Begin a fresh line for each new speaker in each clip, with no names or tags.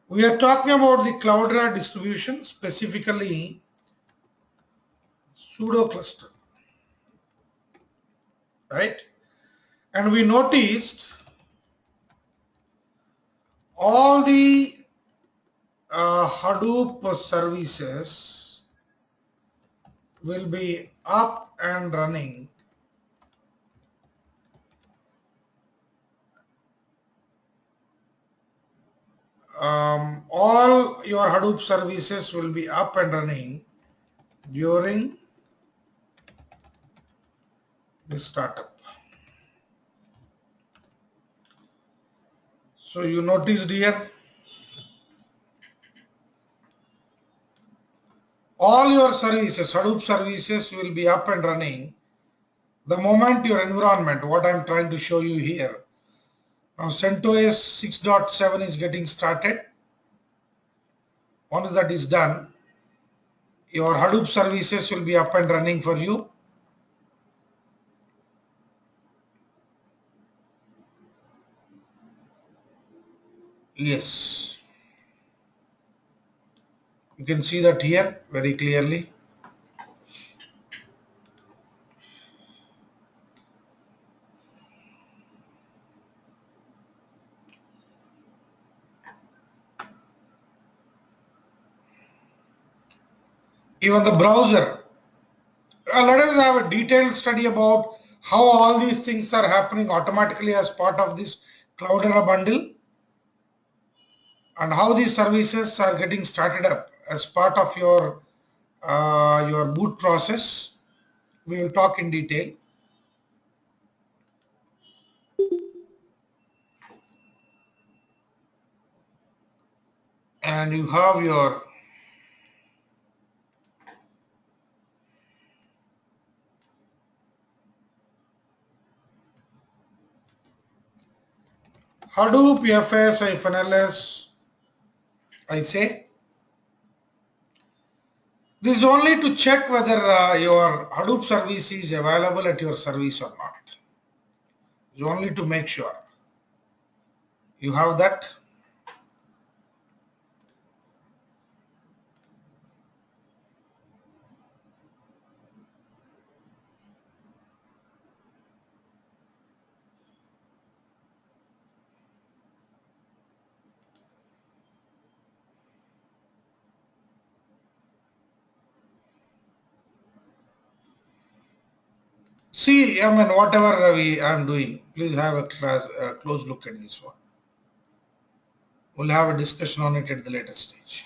We are talking about the Cloudera distribution, specifically pseudo cluster, right? And we noticed all the Hadoop services will be up and running all your Hadoop services will be up and running during the startup. So you noticed here, all your services, Hadoop services will be up and running the moment your environment, what I'm trying to show you here. Now CentOS 6.7 is getting started. Once that is done, your Hadoop services will be up and running for you. Yes, you can see that here very clearly. Even the browser. Let us have a detailed study about how all these things are happening automatically as part of this Cloudera bundle, and how these services are getting started up as part of your boot process. We will talk in detail. And you have your Hadoop FS-LS. I say this is only to check whether your Hadoop service is available at your service or not. It's only to make sure you have that. See, I mean, whatever I am doing, please have a close look at this one. We'll have a discussion on it at the later stage.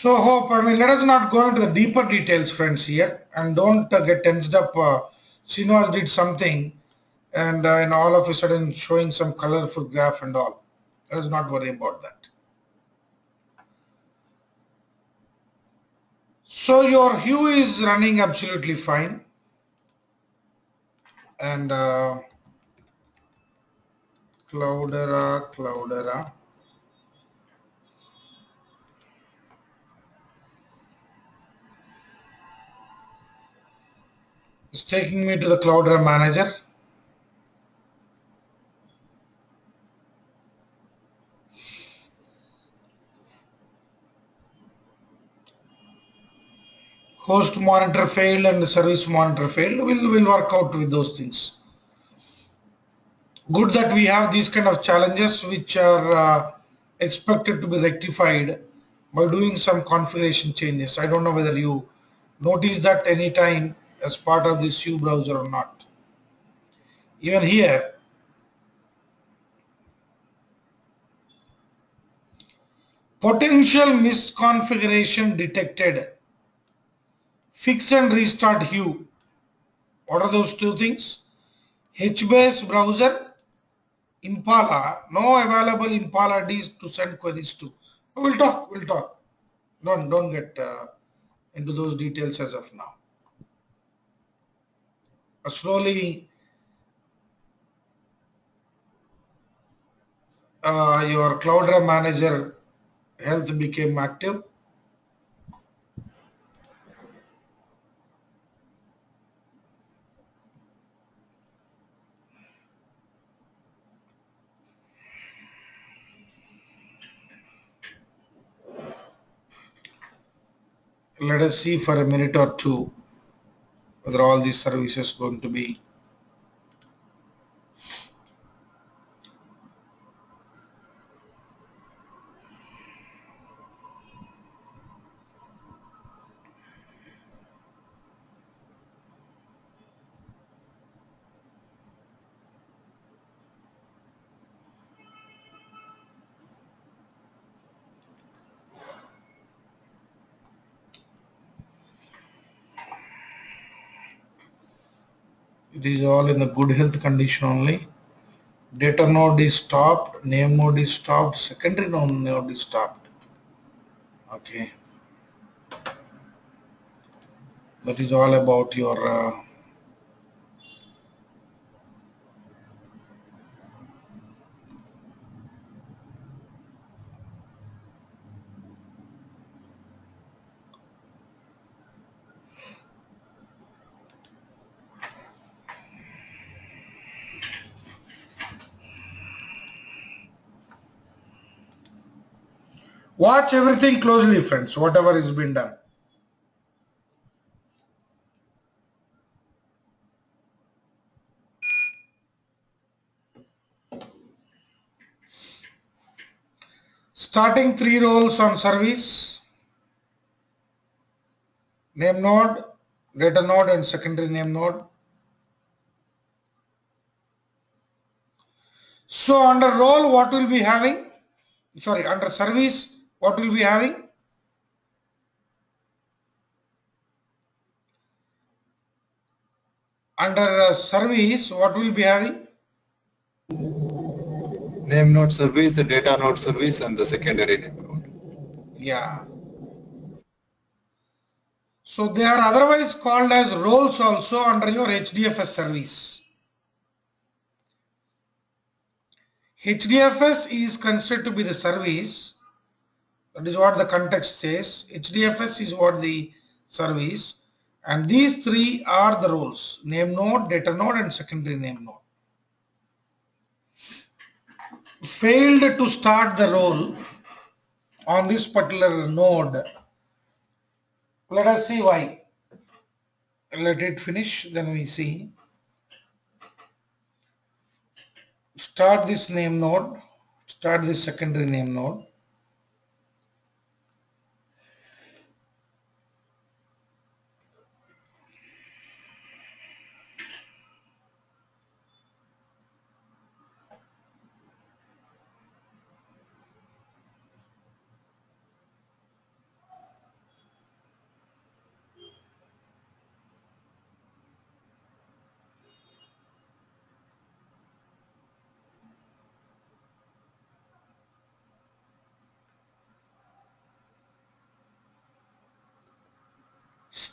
So hope, I mean, let us not go into the deeper details, friends, here, and don't get tensed up. Srinivas did something, and all of a sudden showing some colorful graph and all. Let us not worry about that. So your hue is running absolutely fine, and Cloudera. It's taking me to the Cloudera manager. Host monitor failed and the service monitor failed. We'll work out with those things. Good that we have these kind of challenges which are expected to be rectified by doing some configuration changes. I don't know whether you notice that anytime as part of this U browser or not. Even here, potential misconfiguration detected. Fix and restart Hue. What are those two things? HBase browser, Impala, no available Impala Ds to send queries to. We'll talk. Don't get into those details as of now. Slowly, your Cloudera manager health became active. Let us see for a minute or two whether all these services going to be. It is all in the good health condition only. Data node is stopped, name node is stopped, secondary node is stopped. Okay, that is all about your watch everything closely, friends, whatever is been done. Starting three roles on service, name node, data node, and secondary name node. So under role, what will be having? Sorry, under service, what will be having? Under service, what will be having?
Name node service, the data node service, and the secondary name node.
Yeah. So they are otherwise called as roles also under your HDFS service. HDFS is considered to be the service. That is what the context says. HDFS is what the service. And these three are the roles: name node, data node, and secondary name node. Failed to start the role on this particular node. Let us see why. Let it finish, then we see. Start this name node, start this secondary name node.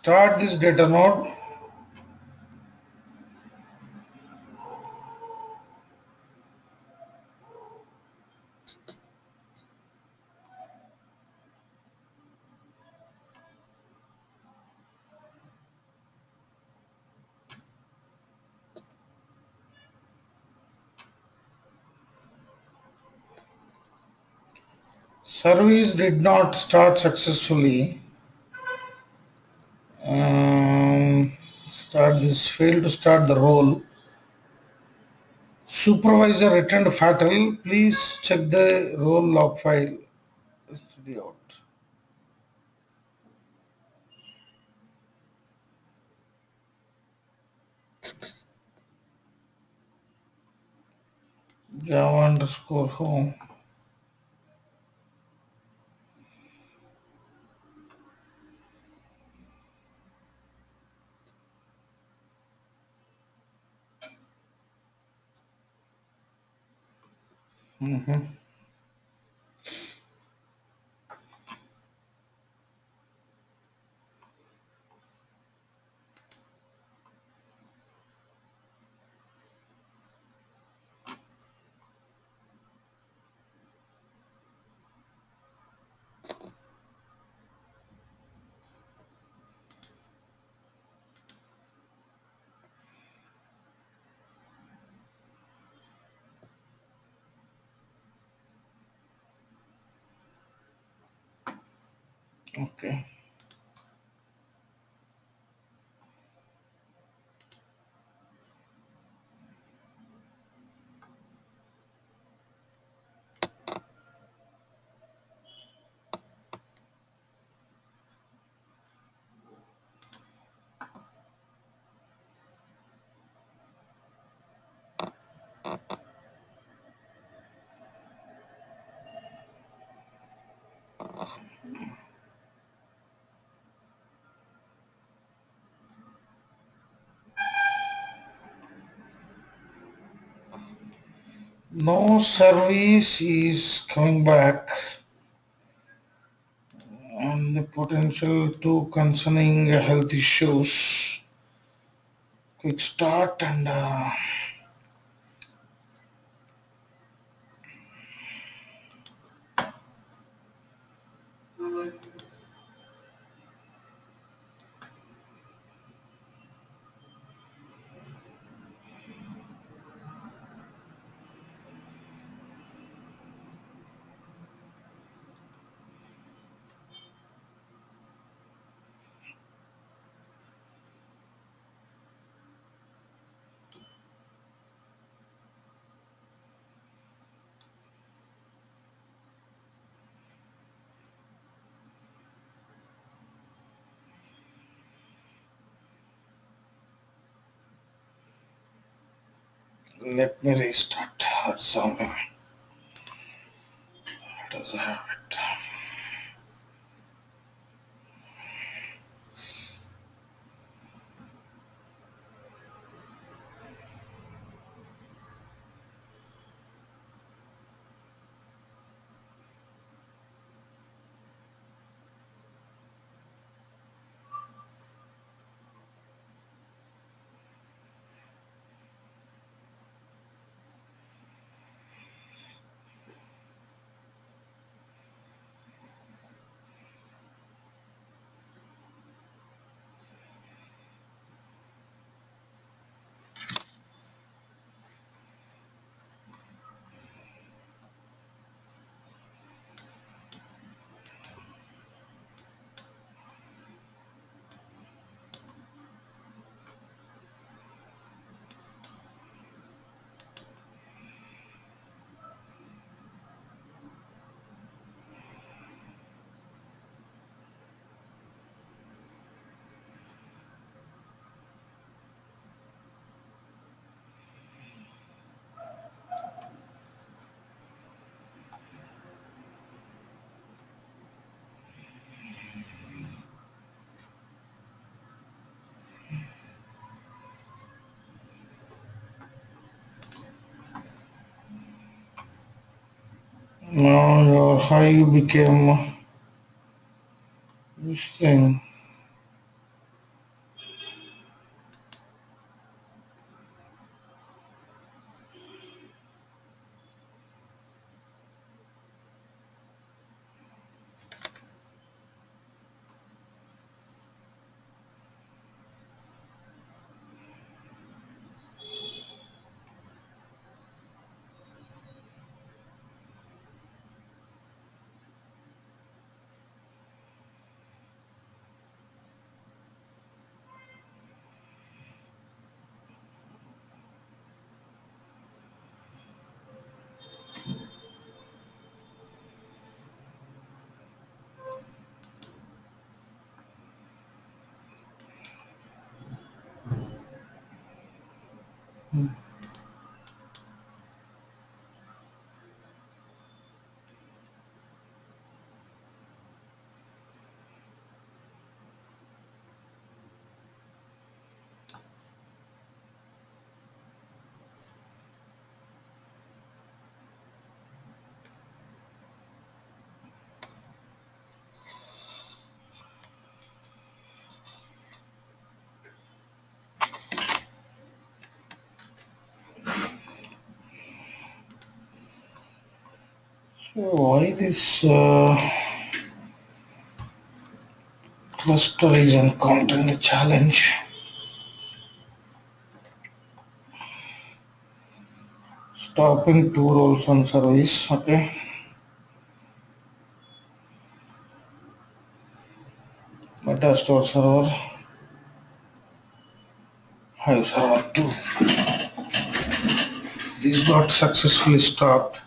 Start this data node. Service did not start successfully. Start this failed to start the role. Supervisor returned fatal. Please check the role log file. Study out. Java underscore home. Mhm. Okay. No service is coming back, and the potential to concerning health issues. Quick start and let me restart. That's all. Does have it. Now your high became this thing. So why this cluster is encountering the challenge? Stopping two roles on service. Okay. Metastore server. Hive server 2. This got successfully stopped.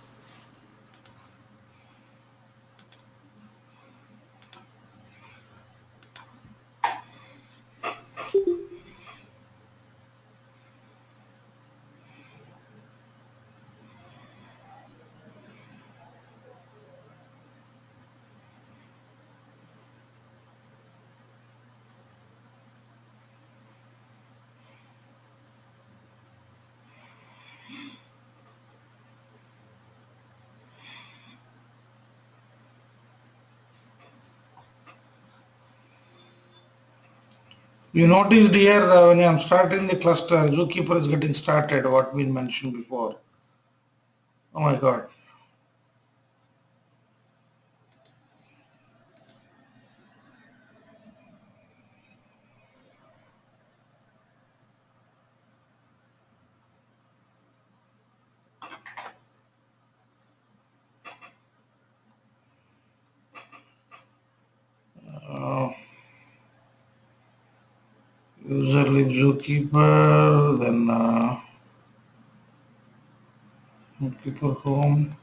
You noticed here when I'm starting the cluster, Zookeeper is getting started, what we mentioned before. Oh my God. Uh, user leave Zookeeper, then Zookeeper home.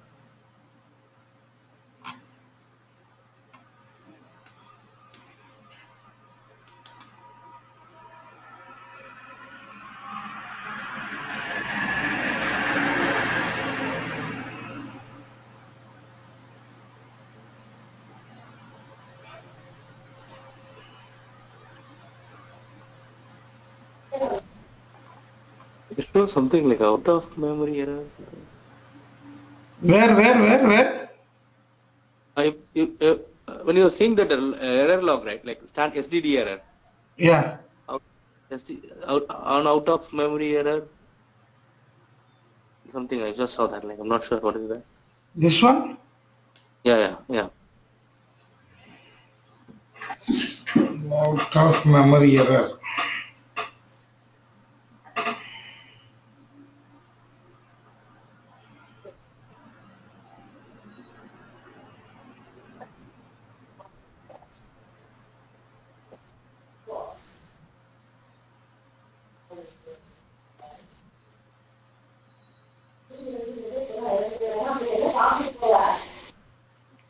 It shows something like out of memory error.
Where?
When you're seeing that error log, right? Like stand SDD error,
Yeah.
out, out of memory error, something I just saw that. Like I'm not sure what is that.
This one?
Yeah.
Out of memory error.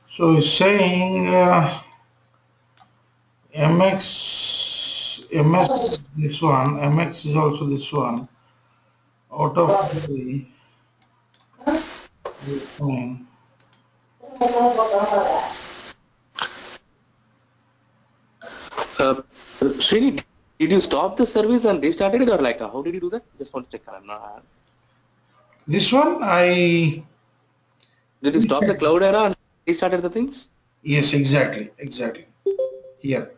So it's saying MX is this one, MX is also this one. Out of memory, fine.
Uh, Srini, did you stop the service and restarted it, or like how did you do that? Just want to check. I'm not.
This one, I
Did you stop the cloud era and restarted the things?
yes, exactly. Here.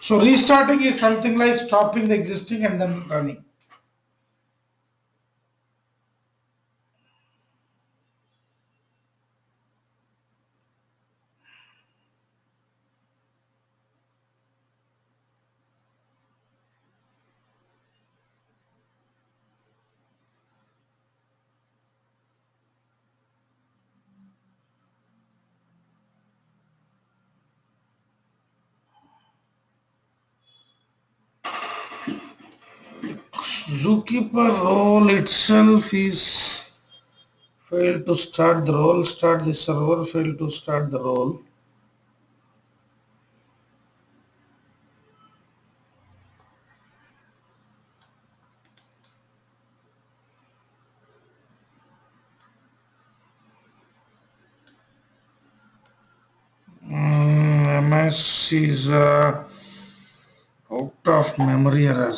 So restarting is something like stopping the existing and then running. Zookeeper role itself is failed to start the role, start the server, failed to start the role. MS is out of memory error.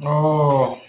Oh,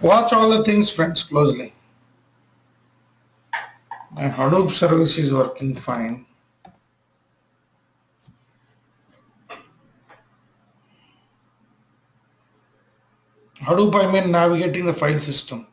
Watch all the things, friends, closely. My Hadoop service is working fine. Hadoop, I mean navigating the file system.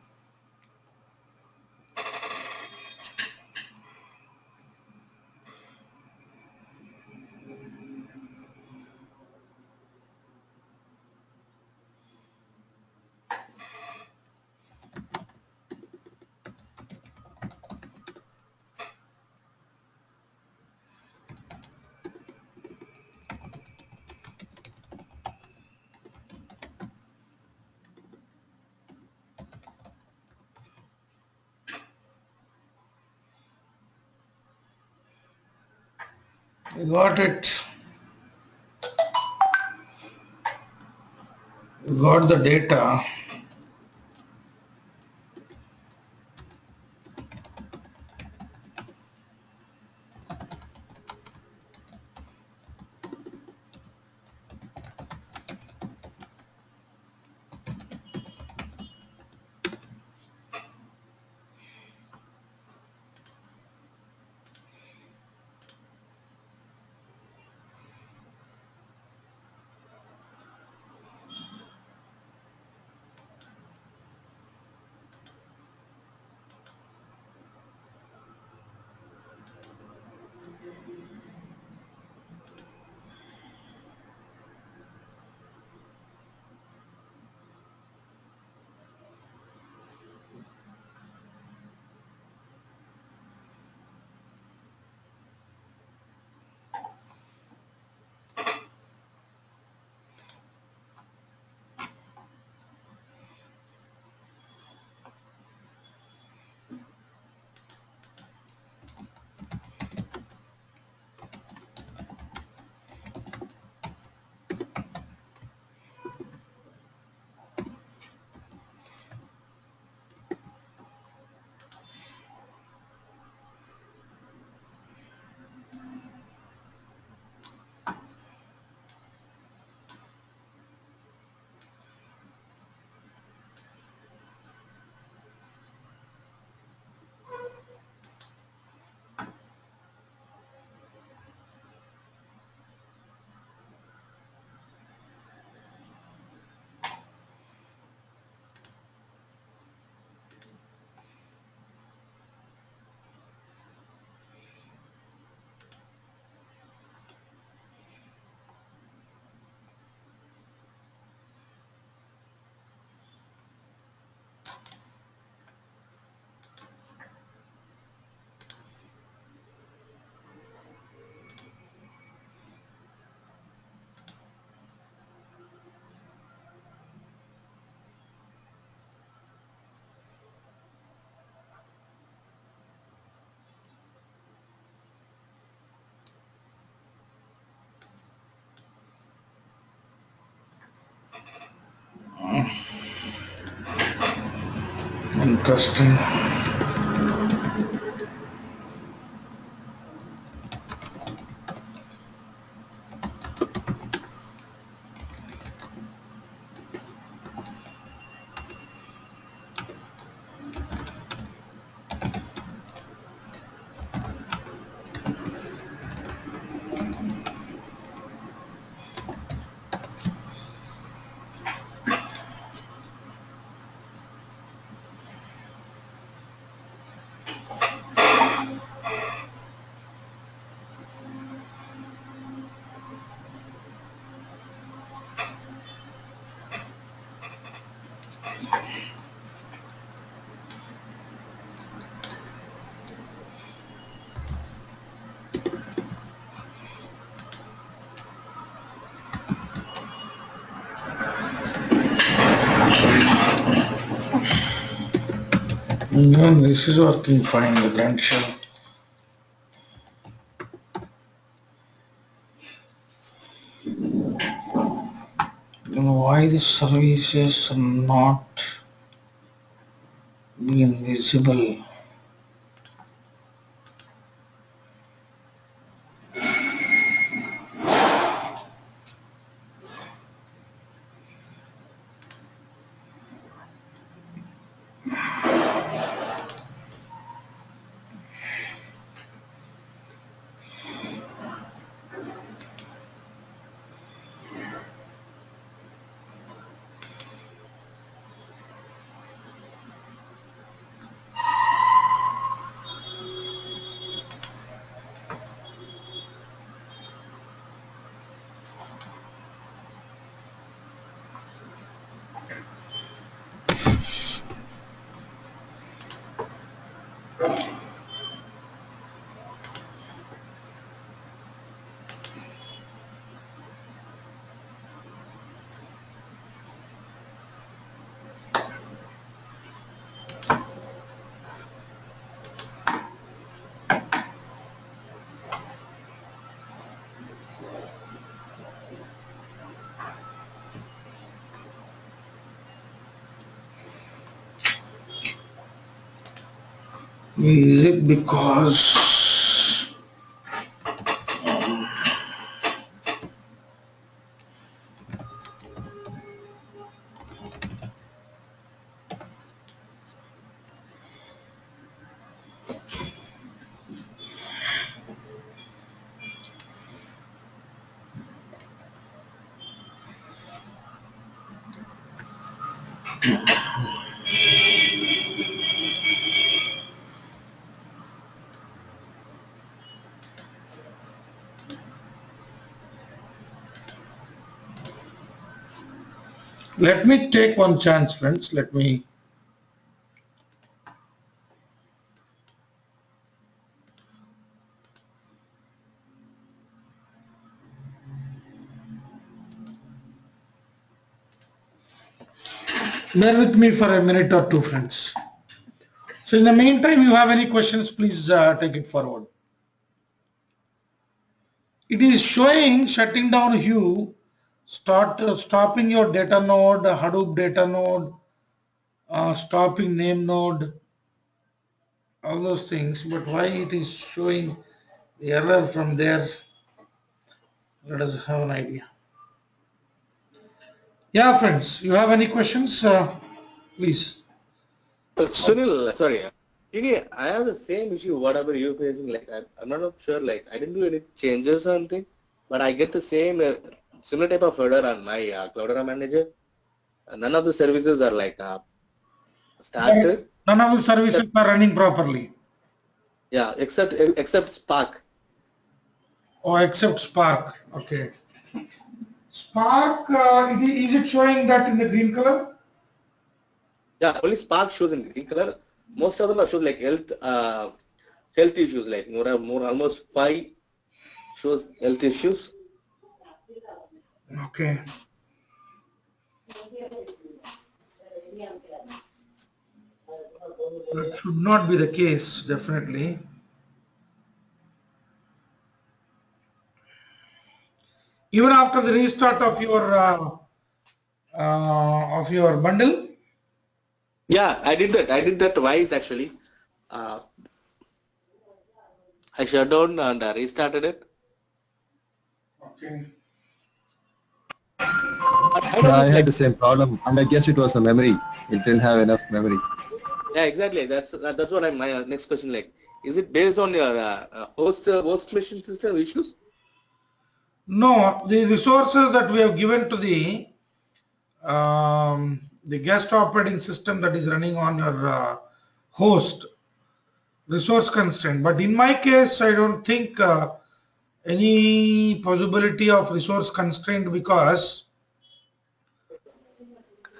You got it. You got the data. Interesting. No, this is working fine, the grand shell. Why the services are not being visible? Is it because let me take one chance, friends. Let me. Bear with me for a minute or two, friends. So, in the meantime, you have any questions, please take it forward. It is showing shutting down Hue, stopping your data node, Hadoop data node, stopping name node, all those things. But why it is showing the error from there? Let us have an idea. Yeah, friends, you have any questions? Please.
Sunil, sorry. I have the same issue, whatever you're facing. Like, I'm not sure, like, I didn't do any changes or anything, but I get the same, similar type of error on my Cloudera manager. None of the services are like started.
None of the services are running properly.
Yeah, except Spark.
Or except Spark. Okay. Spark, is it showing that in the green color?
Yeah, only Spark shows in green color. Most of them are shows like health issues, like more almost 5 shows health issues.
Okay. That should not be the case, definitely. Even after the restart of your bundle.
Yeah, I did that. I did that twice actually. Uh, I shut down and restarted it.
Okay.
But I
Yeah,
don't know,
I had
like,
the same problem, and I guess it was the memory. It didn't have enough memory.
yeah, exactly. That's what my next question, like, is it based on your host machine system issues?
No, the resources that we have given to the guest operating system that is running on your host, resource constraint. But in my case, I don't think any possibility of resource constraint because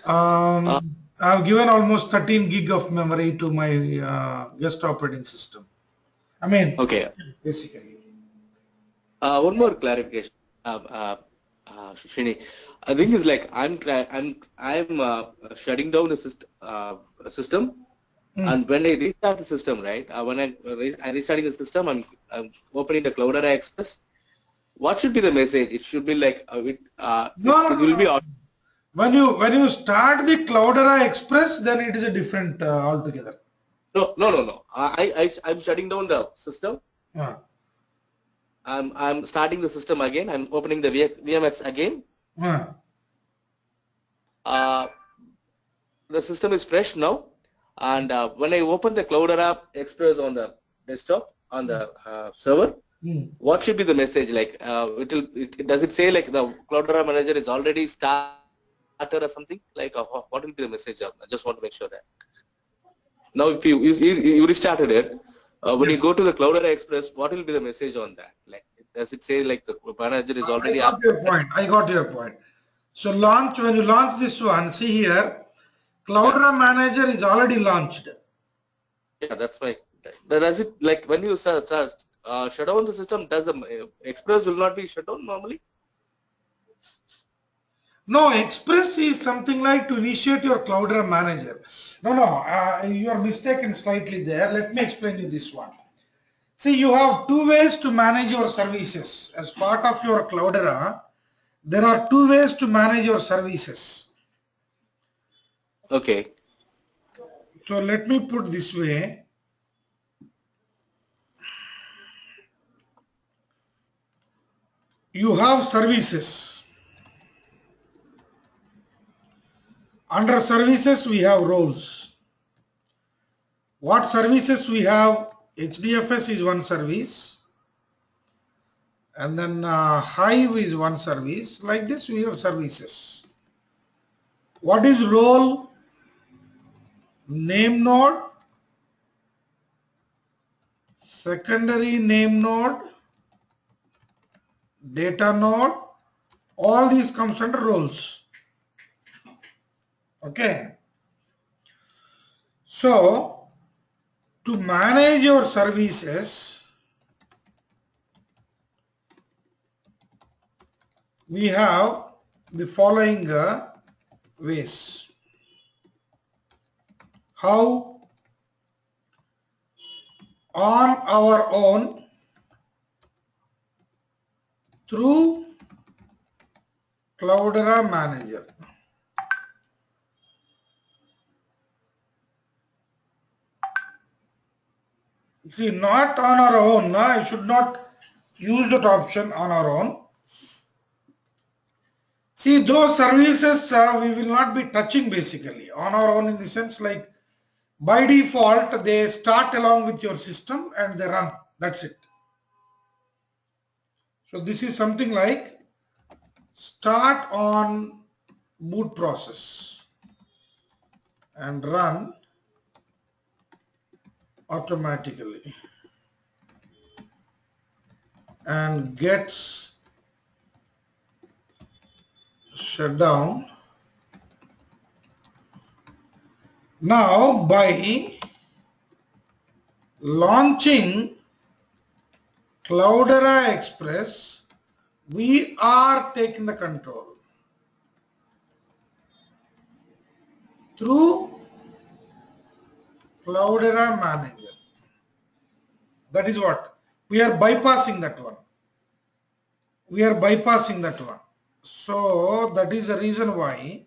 Uh,
I've given almost 13 gig of memory to my guest operating system. I mean,
okay.
basically.
One more clarification, Srini. I think is like I'm shutting down the system, And when I restart the system, right? I restarting the system, I'm opening the Cloudera Express. What should be the message? It should be like
No, no,
it
no,
will be
no. When you start the Cloudera Express, then it is a different altogether.
no. I'm shutting down the system.
Yeah.
I'm starting the system again. I'm opening the VMX again.
Yeah.
Uh, the system is fresh now, and when I open the Cloudera Express on the desktop on the server, what should be the message? Like does it say like the Cloudera manager is already started or something? Like what will be the message? I just want to make sure that. Now, if you restarted it, when you
Yes.
go to the Cloudera Express, what will be the message on that? Like, does it say like the manager is
I
already
got
up?
your point. I got your point. So when you launch this one, see here,
Yeah,
Cloudera Manager is already launched.
yeah, that's my. Does it like when you shut down the system? Does the Express will not be shut down normally?
No, Express is something like to initiate your Cloudera Manager. No, you are mistaken slightly there. Let me explain you this one. See, you have two ways to manage your services. As part of your Cloudera, there are two ways to manage your services.
Okay.
So let me put this way. You have services. Under services, we have roles. What services we have? HDFS is one service, and then Hive is one service. Like this, we have services. What is role? Name node, secondary name node, data node. All these comes under roles. Okay. So to manage your services, we have the following ways. How? On our own through Cloudera Manager. See, not on our own. I should not use that option on our own. See, those services we will not be touching basically on our own in the sense like by default they start along with your system and they run. That's it. So this is something like start on boot process and run automatically and gets shut down. Now by launching Cloudera Express, we are taking the control through Cloudera Manager. That is what we are bypassing that one. We are bypassing that one. So that is the reason why.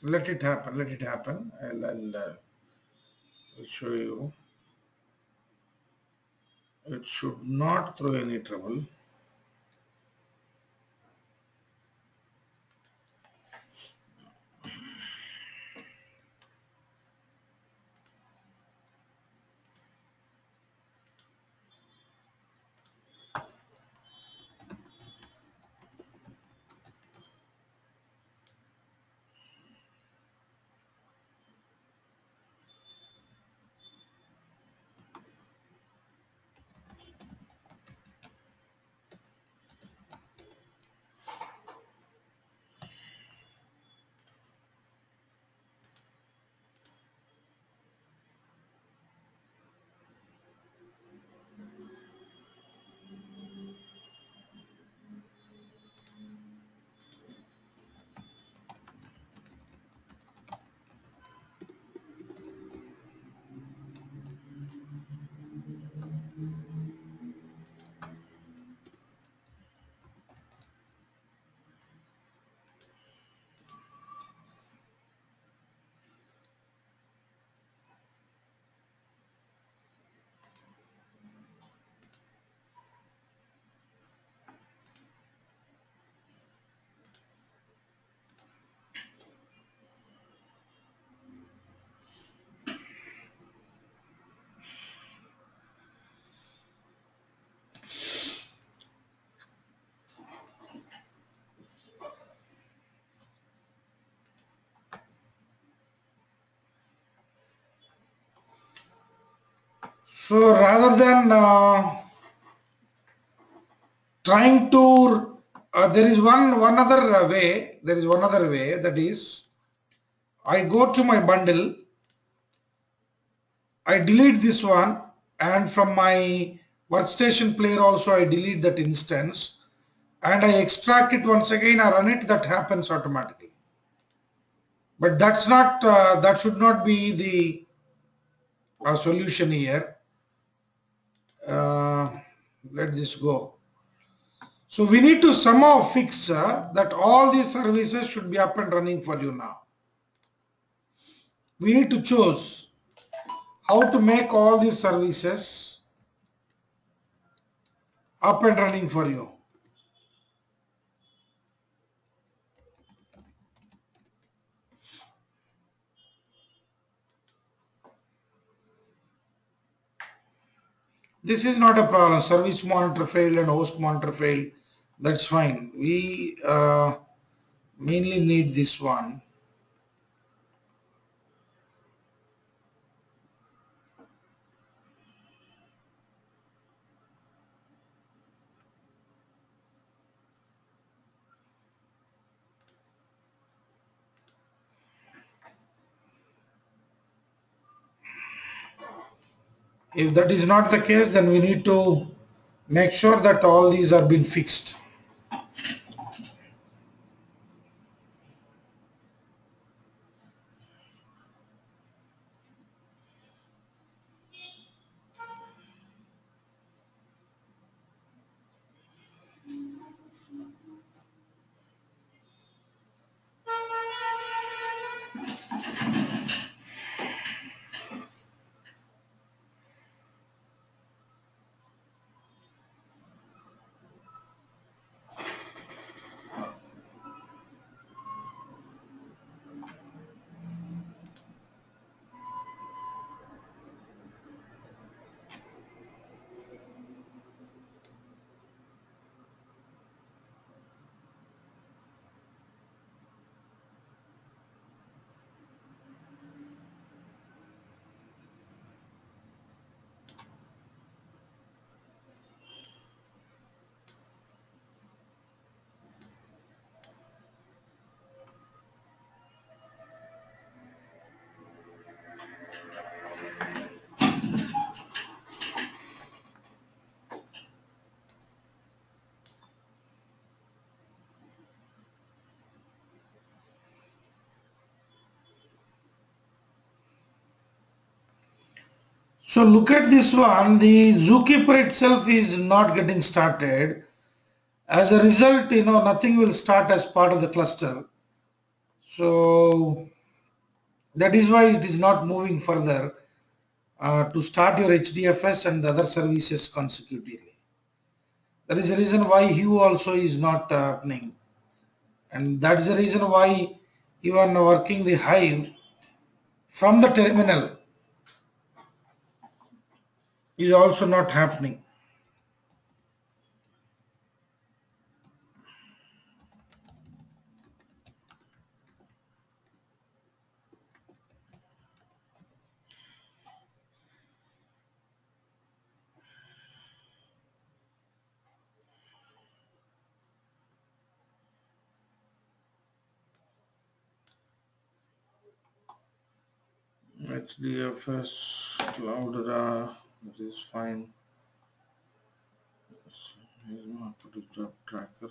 Let it happen. Let it happen. I'll show you. It should not throw any trouble. So rather than trying to, there is one other way. There is one other way, that is, I go to my bundle, I delete this one, and from my workstation player also I delete that instance, and I extract it once again, I run it, that happens automatically. But that's not, that should not be the solution here. Uh, Let this go. So we need to somehow fix that all these services should be up and running for you now. We need to choose how to make all these services up and running for you. This is not a problem. Service monitor failed and host monitor failed. That's fine. We mainly need this one. If that is not the case, then we need to make sure that all these are being fixed. So look at this one. The Zookeeper itself is not getting started. As a result, nothing will start as part of the cluster. So that is why it is not moving further to start your HDFS and the other services consecutively. That is the reason why Hue also is not happening. And that is the reason why even working the Hive from the terminal is also not happening. HDFS cloud that is fine. Here's my job tracker.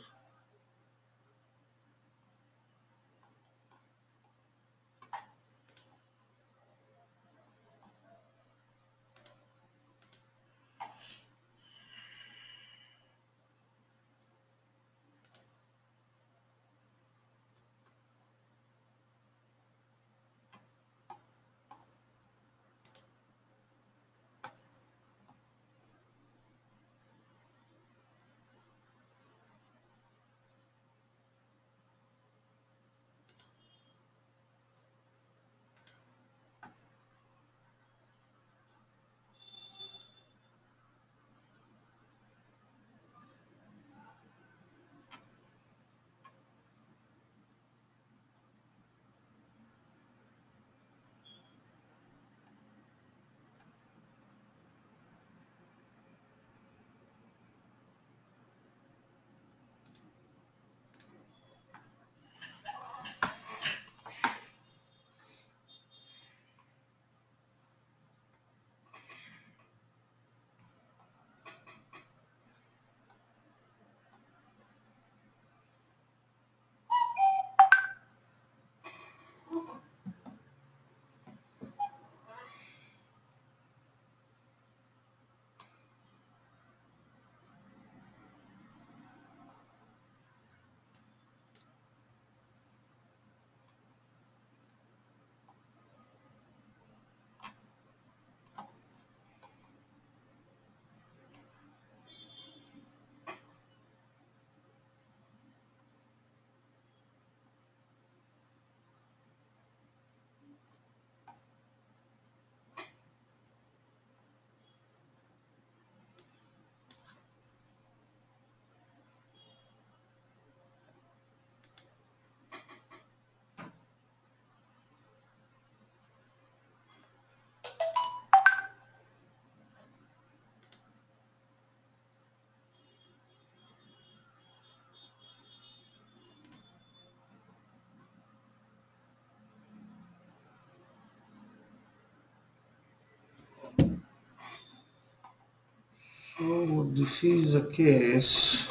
So this is the case.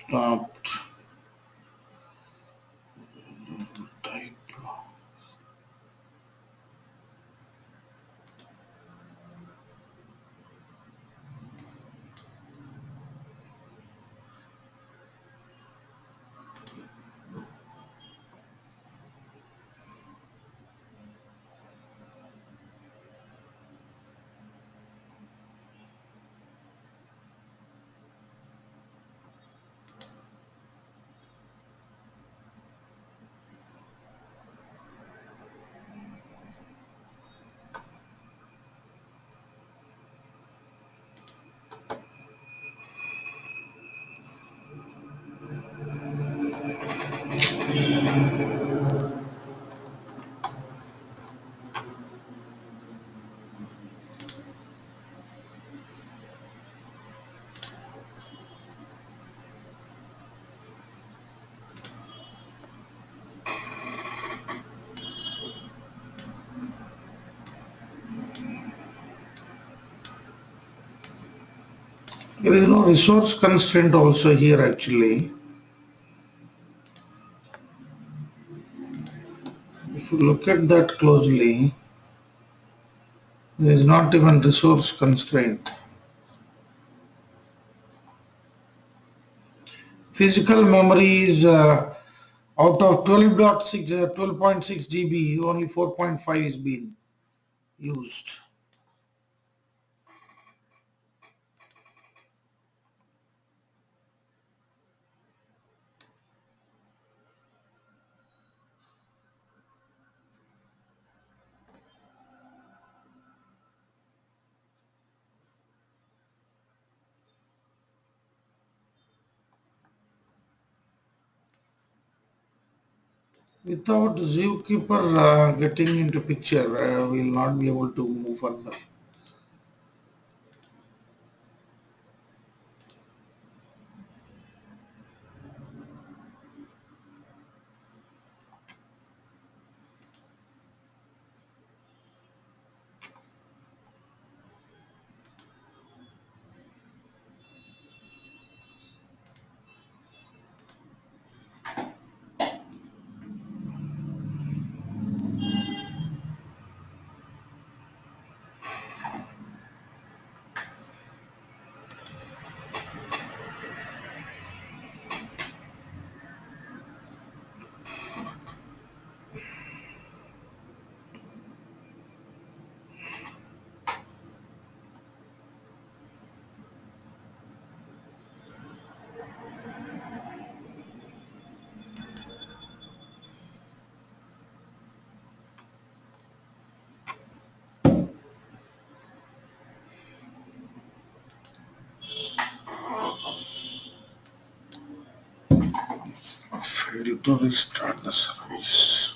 Stopped. Type. There is no resource constraint also here actually. If you look at that closely, there is not even resource constraint. Physical memory is out of 12.6 GB, only 4.5 is being used. Without Zookeeper getting into picture, we will not be able to move further. Failed to restart the service.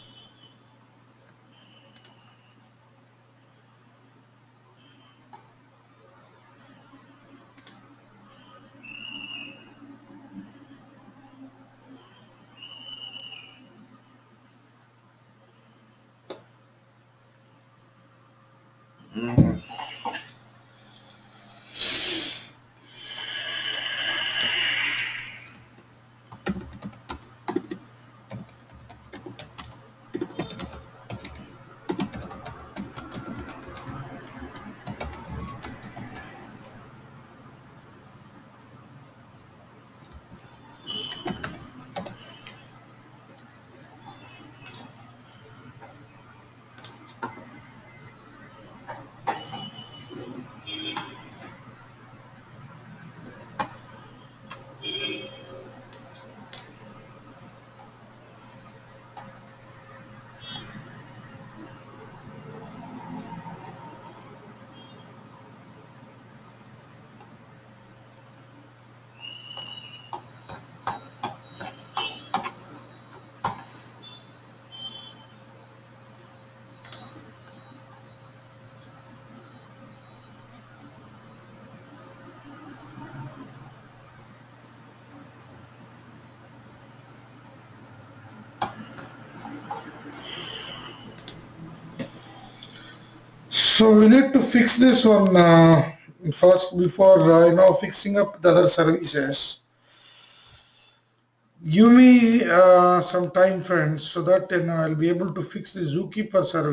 So we need to fix this one first before fixing up the other services. Give me some time, friends, so that I'll be able to fix the zookeeper service.